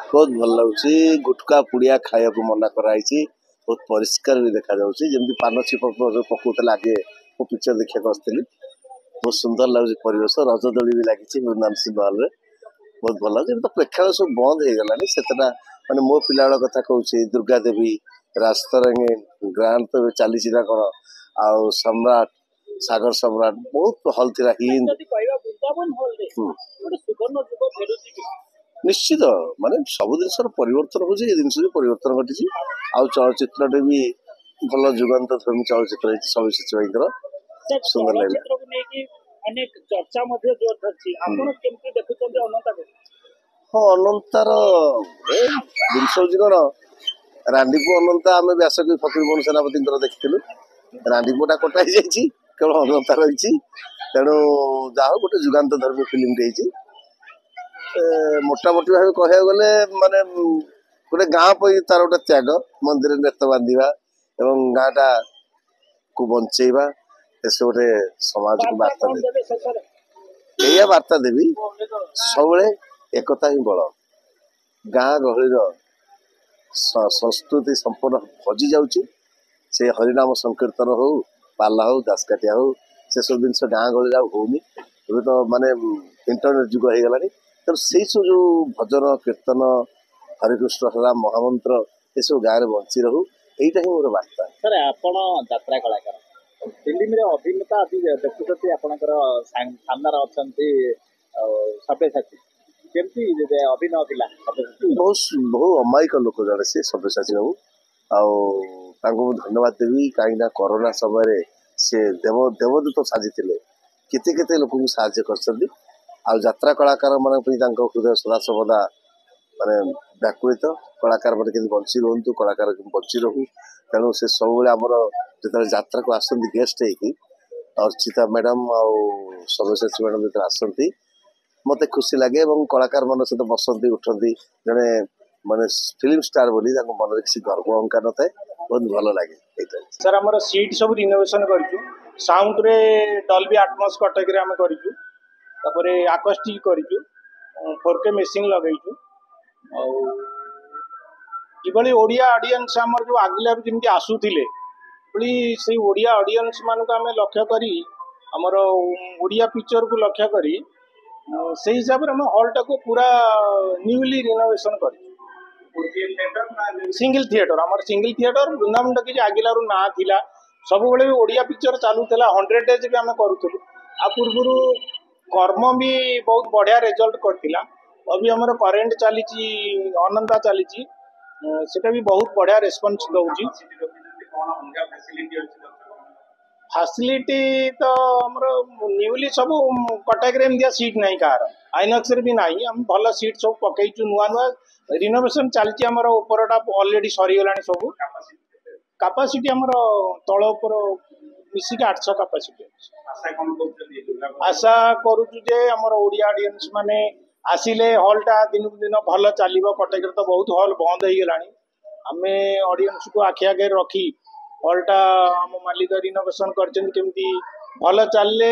बहुत भल लगुच गुटका पुड़िया खाया मना कराई बहुत परिष्कार भी देखा जमी पान छीप पकाउला आगे मो पिक्चर देखा बहुत सुंदर लगुच परिवेश रजदोली भी लगी वृंदावन सिनेमा हल बहुत भल लगे तो प्रेक्षालय सब बंद हो गलानी से माने मो पिला कथा कहूँ दुर्गा देवी रास्तरंगी ग्रांड तो चली कौन आउ सम्राट सागर सम्राट बहुत हल थी हिंद निश्चित माने सब जिन परिवर्तन हो जिन परिवर्तन घटी आउ चलचित्र भी भल जुगान्त धर्मी चलचित्र सब्यसाची भाई सुंदर लगे हाँ अनंतार जिन कौन रांडीपु अनंता आम व्यासकवि फकीरमोहन सेनापति देखिलु रांडीपुटा कटाई जाइए केवल अनंता रही तेणु जहाँ गोटे जुगान्त धर्मी फिल्म मोटामोटी भाव कह गले माने गोटे गाँ पर तार गोटे त्याग मंदिर नेत बांधा एवं गाँटा को बंचेवा ऐसे गोटे समाज को वार्ता दे या वार्ता देवी सब एकता ही बल गाँ गहलीर संस्कृति संपूर्ण हजि जाऊँगी से हरिनाम संकीर्तन हो पाला हो दासकाटिया हो से सब जिन गाँ गहली होनी तो माने इंटरनेट जुग हो गलानी तो से सब जो भजन कीर्तन हरिकृष्ण हरा महामंत्र ये सब गाँव में बंची रहू यहीटा ही मोर वार्ता सर आपण यात्रा कलाकार फिल्म रे अभिनेता अभी देखुछथि आपनकर सामनार अछंती सब्यसाची केमती अभिनय थिला बहुत बहुत अमायिक लोक जड़े से सब्यसाची बाबू आउ धन्यवाद देवी कहीं कोरोना समय से देवदूत साजिले केते केते लोक साहाय्य कर यात्रा कलाकार मान हृदय सदा सर्वदा माने व्याकुलित कलाकार मैंने कि बंची रुहतु कलाकार बंची रहू तेणु से सब आमर जो यात्रा को आसती गेस्ट अर्चिता मैडम आब्यसाची मैडम जो आसती मत खुशी लगे कलाकार मान सहित बसती उठती जड़े माने फिल्म स्टार बोली मन किसी गर्व अंका न था बहुत भल लगे सर आम सीट सब रिनोवेशन करूँ साउंड रे डॉल्बी एटमॉस कटक आम करूँ आकस्टिक करूँ 4K मेसिंग लगेचु किभली ओडिया ऑडियंस आम जो आगला जमी आसुले से ओडिया ऑडियंस मान आम लक्ष्य करी आमर ओडिया पिक्चर को लक्ष्य करी से हिसाब से आम हॉल टाको पूरा न्यूली रिनोवेशन कर सिंगल थिएटर आम सिंगल थिएटर वृंदावन टकी आगिलार ना थिला सब बेले ओडिया पिक्चर चलूला 100 डेज भी आम करूँ आ पूर्व कर्म भी बहुत बढ़िया रिजल्ट करथिला अभी हमर करेंट चली अनंता चली सेटा भी बहुत बढ़िया रेस्पॉन्स दउची फैसिलिटी तो हमर न्यूली सब कटक रे दिया सीट नहीं कार आइनॉक्स रे भी नहीं हम भल सीट सब पकईचु नुआ नुआ रिनोवेशन चलची हमर ऊपरटा ऑलरेडी सरी गलानी सब कैपेसिटी हमर तळ ऊपर मिसिक 800 कैपेसिटी आशा करूचु जे हमर ओडिया ऑडियंस माने आसिले हॉलटा दिन दिन भल चलिबो कटक तो बहुत हॉल बंद हो गलानी आमे ऑडियंस को आखि आगे रखी हॉलटा हम मालिक रिनोवेशन करछन केमती भल चलले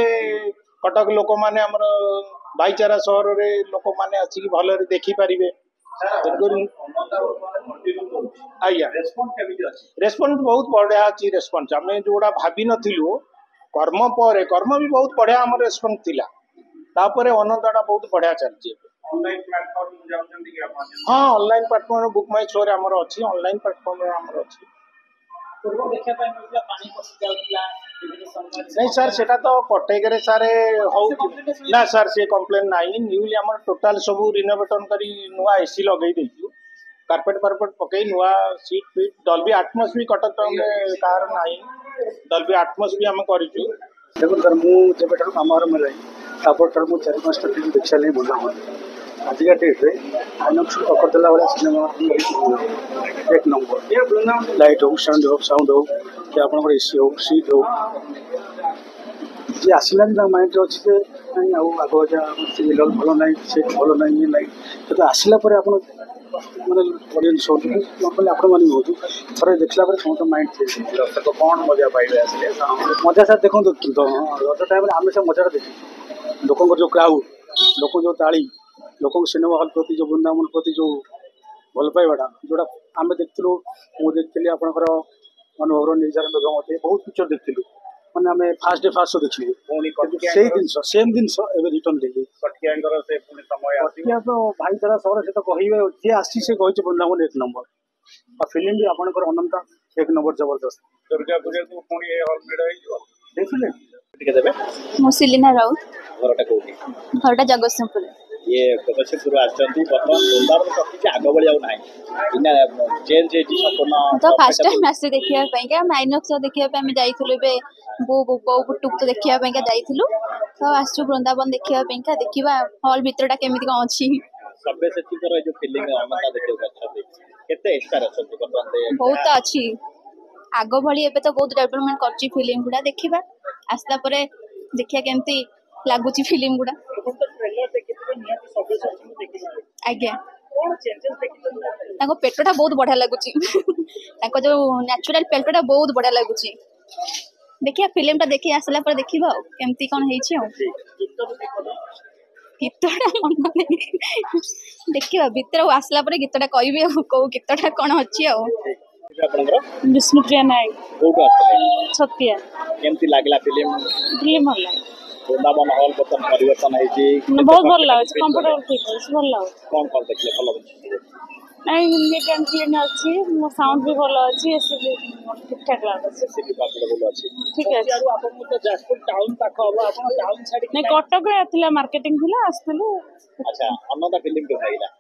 कटक लोक माने हमर भाईचारा सहर रे लोक माने आसी भल रे देखि परिबे आया रेस्पॉन्स बहुत बढ़िया अच्छी रेस्पॉन्स आम जोड़ा भाभी नथिलु कर्म पर कर्म भी बहुत बढ़िया आम रेस्पॉन्स थिला तापर अनंतटा बहुत बढ़िया चलती हाँ ऑनलाइन प्लेटफॉर्म बुक माई शो रे हमर अछि ऑनलाइन प्लेटफॉर्म रे हमर अछि नहीं सर सेटा तो कटक रे सारे हो ना सर से कंप्लेन नहीं न्यूली हमर टोटल सब रिनोवेशन करी नुआ एसी लगई देछु कार्पेट फार्पेट पकई नुआ सीट फीट डॉल्बी एटमॉस भी कटक टाउन रे कार नहीं डॉल्बी एटमॉस भी हम करिछु देखो सर मु जेबे ठार काम आरंभ रही तापर ठार मु 4-5 फिल्म देखा नहीं बोला आजिका डेट रे आइनॉक्स को करदेला वाला सिनेमा एक नंबर लाइट हो साउंड हो कि आपन एसी हो सीट हो जे आसिला भी माइंड अच्छे जे नहीं आउ आगो जा सिग्नल भलो नहीं सेट भलो नहीं ये नहीं तो आसिला पर आपन माने ऑडियंस हो मतलब आपन माने हो थरे देखला पर समस्त माइंड चेंज दर्शक कोन मजा पाइले आसिले मजा सर देखो तो रज टाइम रे हमेशा मजा देखी लोक जो क्राउड लोक जो ताली लोक सिनेमा हॉल प्रति जो वृंदावन प्रति जो भल पाइबाटा जोटा आम देखिलु मुझे देखी आपंकर अनुभव निर्जार मेघ मत बहुत पिक्चर देखिलु मैंने आम फास्ट डे फास्ट शो देखिलु से जिन सेम जिन रिटर्न देली तो भाईचारा सहर से तो कहे जी आसी से कही वृंदावन 1 नंबर और फिल्म भी आपंकर अनंता 1 नंबर जबरदस्त दुर्गा पूजा को पुणी हल मेड देखिले ଟିକେ ଦେବେ मुसिलिना राउत ଘରଟା କୋଉଠି घरटा जगतसिंहपुर ଇଏ ଜଗତସିଂହପୁର ଆସିଛନ୍ତି ବର୍ତ୍ତମାନ ବୃନ୍ଦାବନ ଟକିଜ ଆଗ ଭଳି ଆଉ ନାହିଁ ବିନା ଚେଞ୍ଜ ହେଇଛି ସମ୍ପୂର୍ଣ୍ଣ तो फास्ट टाइम आसी देखिया पाइका माइनक्स देखिया पे हम जाइथिलु बे बो बुटुक तो देखिया पाइका जाइथिलु तो आसु वृंदावन देखिया पाइका देखिबा हॉल भीतरटा केमिति कोन अछि ସବ୍ୟସାଚୀଙ୍କର ଏ ଯୋଉ ଫିଲିଂ ଅମତା ଦେଖିବାକୁ ଅଛନ୍ତି କେତେ ଏକ୍ସଟ୍ରା ଅଛନ୍ତି ବର୍ତ୍ତମାନ बहुत अछि आगो भली एबे तो बहुत डेवलपमेंट करछि फिल्म गुडा देखिबा आसला परे देखिया केमिति लागुछि फिल्म गुडा ट्रेलर ଦେଖିଥିବେ ନିହାତି ସବ୍ୟସାଚୀଙ୍କୁ ଦେଖିଥିବେ आज्ञा କଣ ଚେଞ୍जेस ଦେଖିଛନ୍ତି ताको पेटटा बहुत बढ़िया लागुछि ताको जो नेचुरल पेटटा बहुत बढ़िया लागुछि देखिया फिल्मटा देखि आसला पर देखिबा केमिति कोन हेछि गीतटा मन नहीं देखिबा भीतर आसला पर गीतटा कहबे को गीतटा कोन अछि ଆପଣଙ୍କର विष्णुप्रिया नायक କୋଉଠୁ ଆସିଥିଲେ छतिया କେମିତି ଲାଗିଲା ଫିଲ୍ମ फिल्म भल लगे ବୃନ୍ଦାବନ ହଲ୍ ବର୍ତ୍ତମାନ ପରିବର୍ତ୍ତନ ହେଇଛି बहुत भल लगे कंफर्टेबल फील भल लगे କଣ କଣ ଦେଖିଲେ ଭଲ ଲାଗୁଛି नहीं नीट एंड क्लीन अच्छी साउंड भी भल अच्छी एसी भी ठीक ठाक लगे ସେଠି କମ୍ଫର୍ଟେବଲ ଅଛି ठीक है ଆପଣଙ୍କୁ ତ ଯାଜପୁର ଟାଉନ ପାଖ ହବ ଆପଣ ଟାଉନ ଛାଡିକି नहीं कटक थिला मार्केटिंग थिला आसथिलु ଆଚ୍ଛା ଅନନ୍ତା ଫିଲ୍ମ କେମିତି ଲାଗିଲା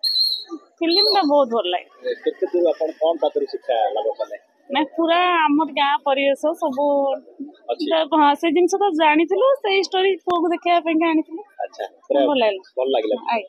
फिल्म टा बहुत भल लगे କେତେ ଦୂର ଆପଣ କଣ ତାଦେହରୁ ଶିକ୍ଷା ଲାଭ କଲେ ना पूरा आमर गाँ परिवेश सब ଅଛି हाँ से जिन तो जानी से स्टोरी पुआ को देखा आनी ଆଚ୍ଛା ପୁରା भल लगे ଭଲ ଲାଗିଲା आई